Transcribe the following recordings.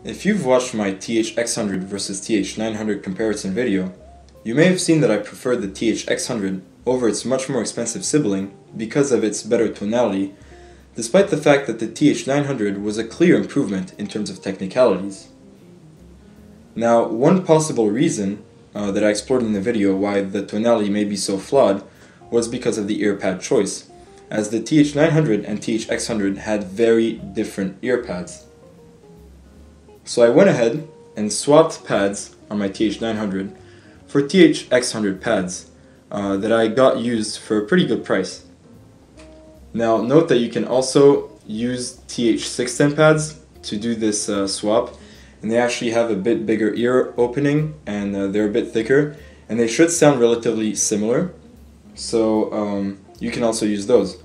If you've watched my TH-X100 versus TH-900 comparison video, you may have seen that I prefer the TH-X100 over its much more expensive sibling because of its better tonality, despite the fact that the TH-900 was a clear improvement in terms of technicalities. Now, one possible reason that I explored in the video why the tonality may be so flawed was because of the ear pad choice, as the TH-900 and TH-X100 had very different ear pads. So I went ahead and swapped pads on my TH-900 for TH-X100 pads that I got used for a pretty good price. Now note that you can also use TH-610 pads to do this swap, and they actually have a bit bigger ear opening and they're a bit thicker, and they should sound relatively similar, so you can also use those.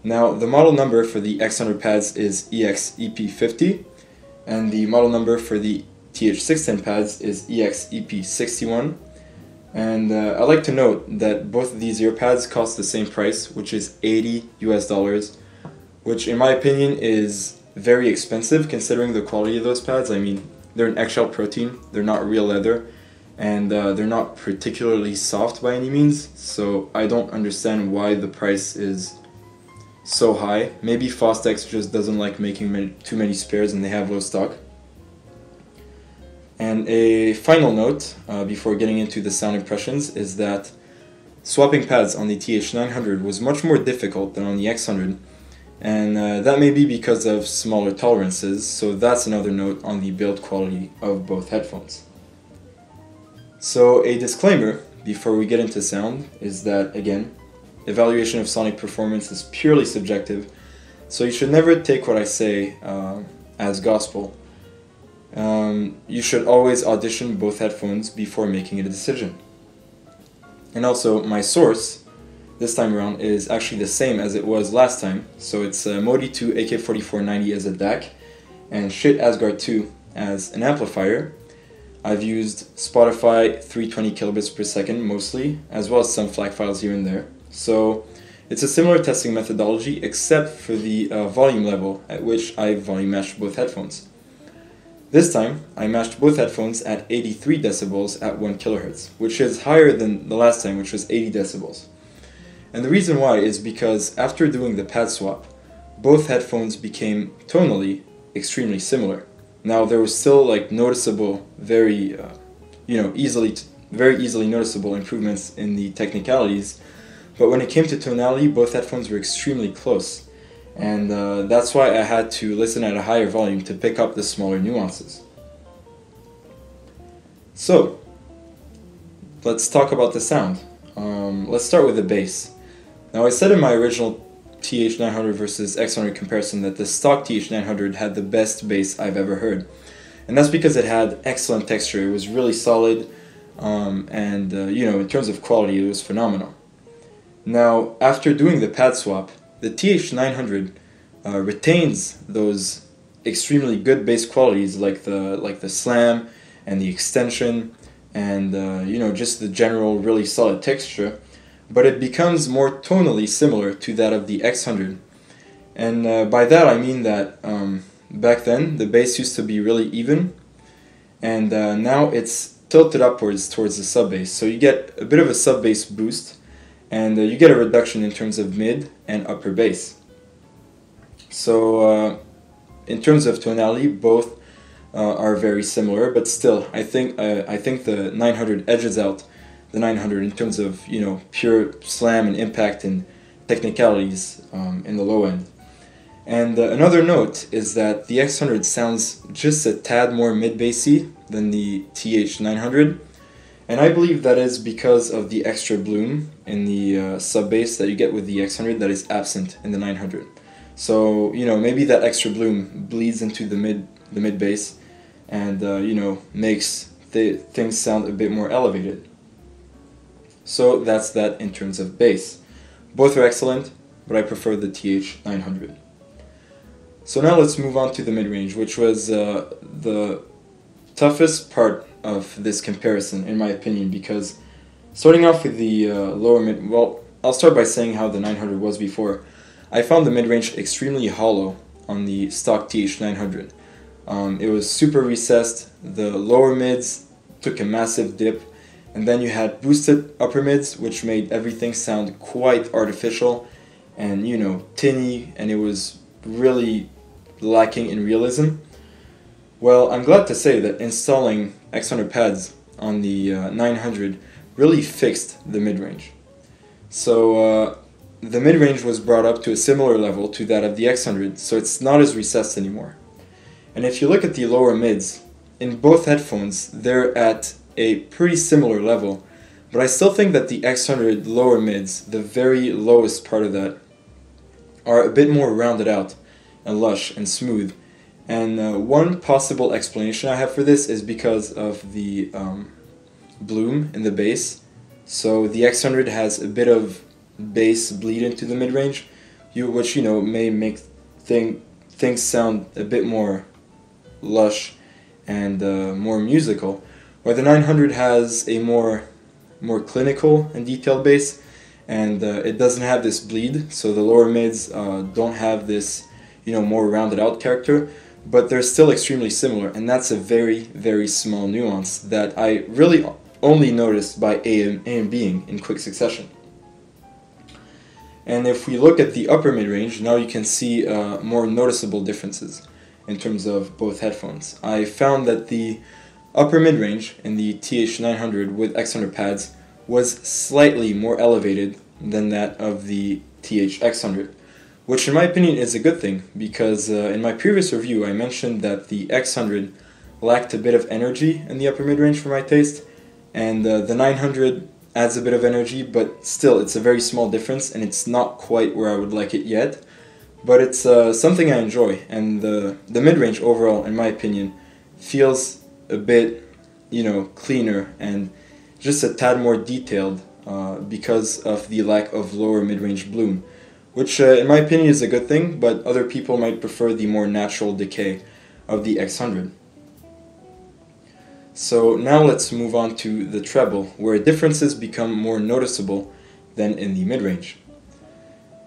Now the model number for the X100 pads is EXEP50, and the model number for the TH-610 pads is EXEP61. And I'd like to note that both of these ear pads cost the same price, which is $80 US, which in my opinion is very expensive considering the quality of those pads. I mean, they're an eggshell protein, they're not real leather, and they're not particularly soft by any means, so I don't understand why the price is so high. Maybe Fostex just doesn't like making too many spares and they have low stock. And a final note before getting into the sound impressions is that swapping pads on the TH-900 was much more difficult than on the X100, and that may be because of smaller tolerances, so that's another note on the build quality of both headphones. So a disclaimer before we get into sound is that, again, evaluation of sonic performance is purely subjective, so you should never take what I say as gospel. You should always audition both headphones before making a decision. And also, my source this time around is actually the same as it was last time, so it's Modi 2 AK4490 as a DAC and Shit Asgard 2 as an amplifier. I've used Spotify 320 kilobits per second mostly, as well as some FLAC files here and there. So it's a similar testing methodology except for the volume level at which I volume matched both headphones. This time I matched both headphones at 83 decibels at 1 kHz, which is higher than the last time, which was 80 decibels. And the reason why is because after doing the pad swap, both headphones became tonally extremely similar. Now there was still like noticeable, very easily noticeable improvements in the technicalities, but when it came to tonality, both headphones were extremely close, and that's why I had to listen at a higher volume to pick up the smaller nuances. So, let's talk about the sound. Let's start with the bass. Now I said in my original TH-900 versus X100 comparison that the stock TH-900 had the best bass I've ever heard, and that's because it had excellent texture. It was really solid, and in terms of quality it was phenomenal. Now, after doing the pad swap, the TH-900 retains those extremely good bass qualities like the slam and the extension and just the general really solid texture, but it becomes more tonally similar to that of the X100. And by that I mean that back then the bass used to be really even, and now it's tilted upwards towards the sub bass, so you get a bit of a sub bass boost, and you get a reduction in terms of mid and upper bass. So in terms of tonality, both are very similar, but still I think the 900 edges out the 900 in terms of pure slam and impact and technicalities in the low end. And another note is that the X100 sounds just a tad more mid-bassy than the TH-900, and I believe that is because of the extra bloom in the sub-bass that you get with the X100 that is absent in the 900. So, maybe that extra bloom bleeds into the mid-bass and, makes things sound a bit more elevated. So that's that in terms of bass. Both are excellent, but I prefer the TH-900. So now let's move on to the mid-range, which was the toughest part of this comparison, in my opinion, because starting off with the lower mid, well, I'll start by saying how the 900 was before. I found the mid-range extremely hollow on the stock TH-900. It was super recessed, the lower mids took a massive dip, and then you had boosted upper mids, which made everything sound quite artificial and, you know, tinny, and it was really lacking in realism. Well, I'm glad to say that installing X100 pads on the 900 really fixed the mid-range. So the mid-range was brought up to a similar level to that of the X100, so it's not as recessed anymore. And if you look at the lower mids, in both headphones, they're at a pretty similar level, but I still think that the X100 lower mids, the very lowest part of that, are a bit more rounded out and lush and smooth. And one possible explanation I have for this is because of the bloom in the bass. So the X100 has a bit of bass bleed into the mid-range, which, you know, may make things sound a bit more lush and more musical, where the 900 has a more clinical and detailed bass, and it doesn't have this bleed, so the lower mids don't have this, you know, more rounded out character, but they're still extremely similar, and that's a very, very small nuance that I really only noticed by A and Bing in quick succession. And if we look at the upper mid-range, now you can see more noticeable differences in terms of both headphones. I found that the upper mid-range in the TH900 with X100 pads was slightly more elevated than that of the TH-X100, which in my opinion is a good thing, because in my previous review I mentioned that the X100 lacked a bit of energy in the upper mid-range for my taste, and the 900 adds a bit of energy, but still it's a very small difference and it's not quite where I would like it yet, but it's something I enjoy, and the mid-range overall, in my opinion, feels a bit, you know, cleaner and just a tad more detailed because of the lack of lower mid-range bloom, which in my opinion is a good thing, but other people might prefer the more natural decay of the X100. So now let's move on to the treble, where differences become more noticeable than in the mid-range.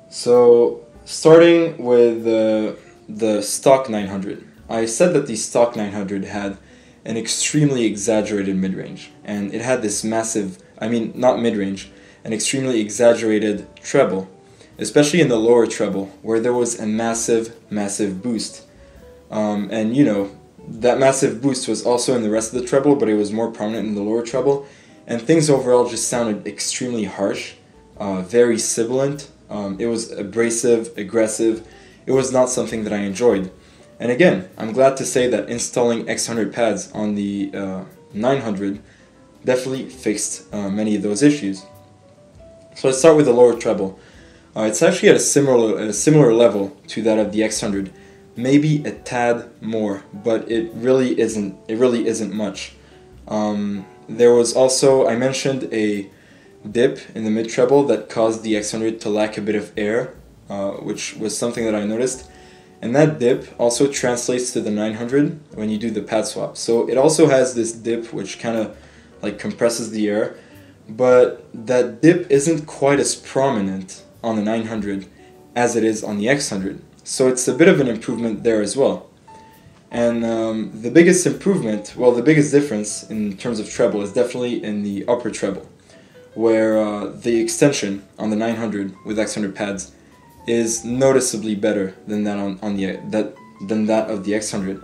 So starting with the stock 900, I said that the stock 900 had an extremely exaggerated mid-range, and it had this massive, not mid-range, an extremely exaggerated treble, especially in the lower treble, where there was a massive boost. And you know, that massive boost was also in the rest of the treble, but it was more prominent in the lower treble, and things overall just sounded extremely harsh, very sibilant. It was abrasive, aggressive. It was not something that I enjoyed. And again, I'm glad to say that installing X100 pads on the 900 definitely fixed many of those issues. So let's start with the lower treble. It's actually at a similar level to that of the X100, maybe a tad more, but it really isn't much. There was also, I mentioned, a dip in the mid treble that caused the X100 to lack a bit of air, which was something that I noticed. And that dip also translates to the 900 when you do the pad swap. So it also has this dip which kind of like compresses the air, but that dip isn't quite as prominent on the 900 as it is on the X100. So it's a bit of an improvement there as well. And the biggest improvement, well, the biggest difference in terms of treble is definitely in the upper treble, where the extension on the 900 with X100 pads is noticeably better than that than that of the X100.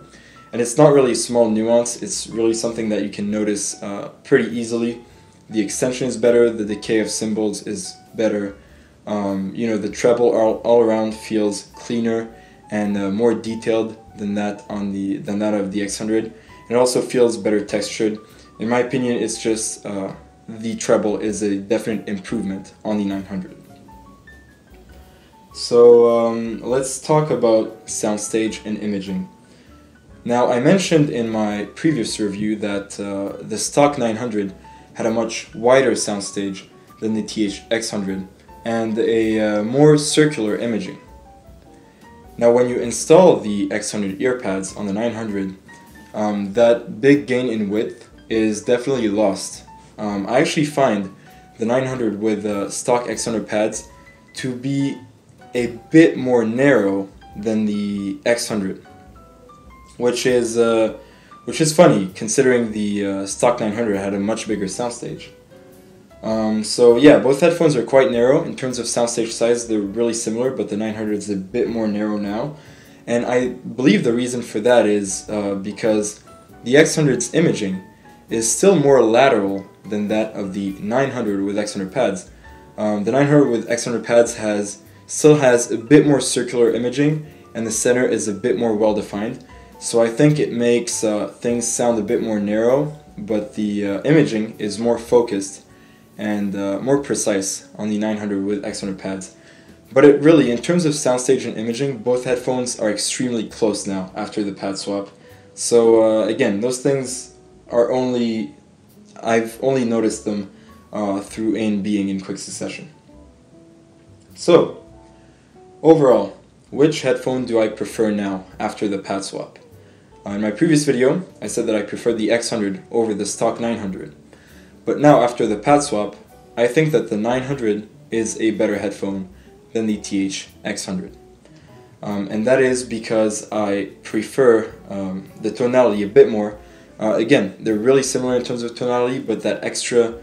And it's not really a small nuance, it's really something that you can notice pretty easily. The extension is better, the decay of cymbals is better. You know, the treble all around feels cleaner and more detailed than that of the X100. It also feels better textured. In my opinion, it's just the treble is a definite improvement on the 900. So let's talk about soundstage and imaging. Now, I mentioned in my previous review that the stock 900 had a much wider soundstage than the TH-X100 and a more circular imaging. Now, when you install the X100 ear pads on the 900, that big gain in width is definitely lost. I actually find the 900 with stock X100 pads to be a bit more narrow than the X100. which is funny considering the stock 900 had a much bigger soundstage. So yeah, both headphones are quite narrow. In terms of soundstage size, they're really similar, but the 900 is a bit more narrow now. And I believe the reason for that is because the X100's imaging is still more lateral than that of the 900 with X100 pads. The 900 with X100 pads still has a bit more circular imaging, and the center is a bit more well defined. So I think it makes things sound a bit more narrow, but the imaging is more focused and more precise on the 900 with X100 pads. But it really, in terms of soundstage and imaging, both headphones are extremely close now after the pad swap. So again, those things are I've only noticed them through A and Bing in quick succession. So, overall, which headphone do I prefer now after the pad swap? In my previous video, I said that I preferred the X100 over the stock 900. But now, after the pad swap, I think that the 900 is a better headphone than the TH-X100. And that is because I prefer the tonality a bit more. Again, they're really similar in terms of tonality, but that extra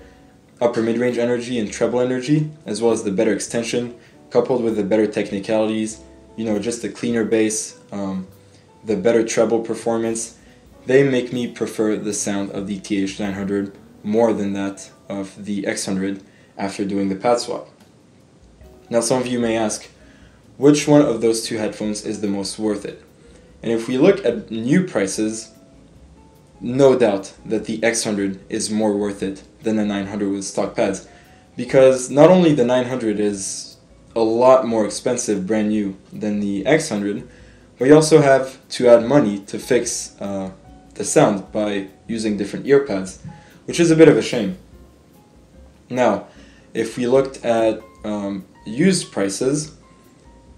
upper mid-range energy and treble energy, as well as the better extension, coupled with the better technicalities, you know, just the cleaner bass, the better treble performance, they make me prefer the sound of the TH-900 more than that of the X100 after doing the pad swap. Now some of you may ask, which one of those two headphones is the most worth it? And if we look at new prices, no doubt that the X100 is more worth it than the 900 with stock pads, because not only the 900 is a lot more expensive brand new than the X100, but you also have to add money to fix the sound by using different ear pads, which is a bit of a shame. Now, if we looked at used prices,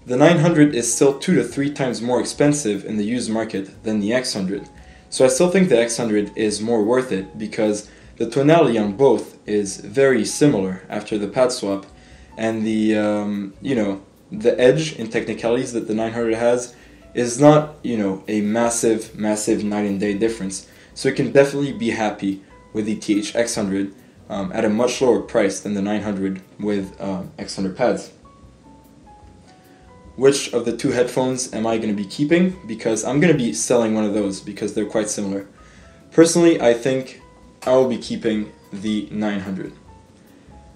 the 900 is still 2 to 3 times more expensive in the used market than the X100. So I still think the X100 is more worth it because the tonality on both is very similar after the pad swap, and the you know, the edge in technicalities that the 900 has is not, you know, a massive night and day difference. So you can definitely be happy with the TH-X100 at a much lower price than the 900 with X100 pads. Which of the two headphones am I going to be keeping? Because I'm going to be selling one of those because they're quite similar. Personally, I think I will be keeping the 900.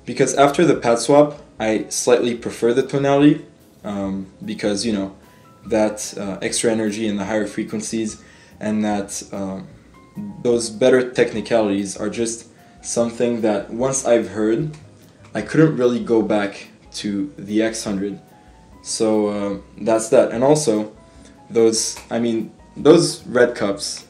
Because after the pad swap, I slightly prefer the tonality because, you know, that extra energy and the higher frequencies and that those better technicalities are just something that once I've heard, I couldn't really go back to the X100. So that's that. And also, those red cups,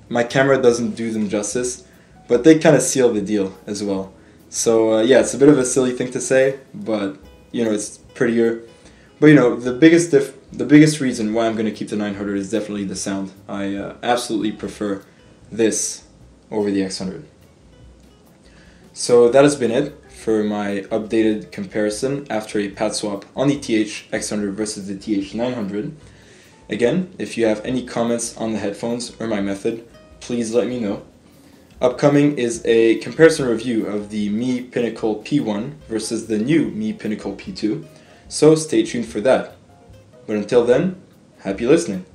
my camera doesn't do them justice, but they kind of seal the deal as well. So yeah, it's a bit of a silly thing to say, but you know, it's prettier. But you know, the biggest reason why I'm going to keep the 900 is definitely the sound. I absolutely prefer this over the X100. So that has been it for my updated comparison after a pad swap on the TH-X100 versus the TH-900. Again, if you have any comments on the headphones or my method, please let me know. Upcoming is a comparison review of the Mi Pinnacle P1 versus the new Mi Pinnacle P2, so stay tuned for that. But until then, happy listening.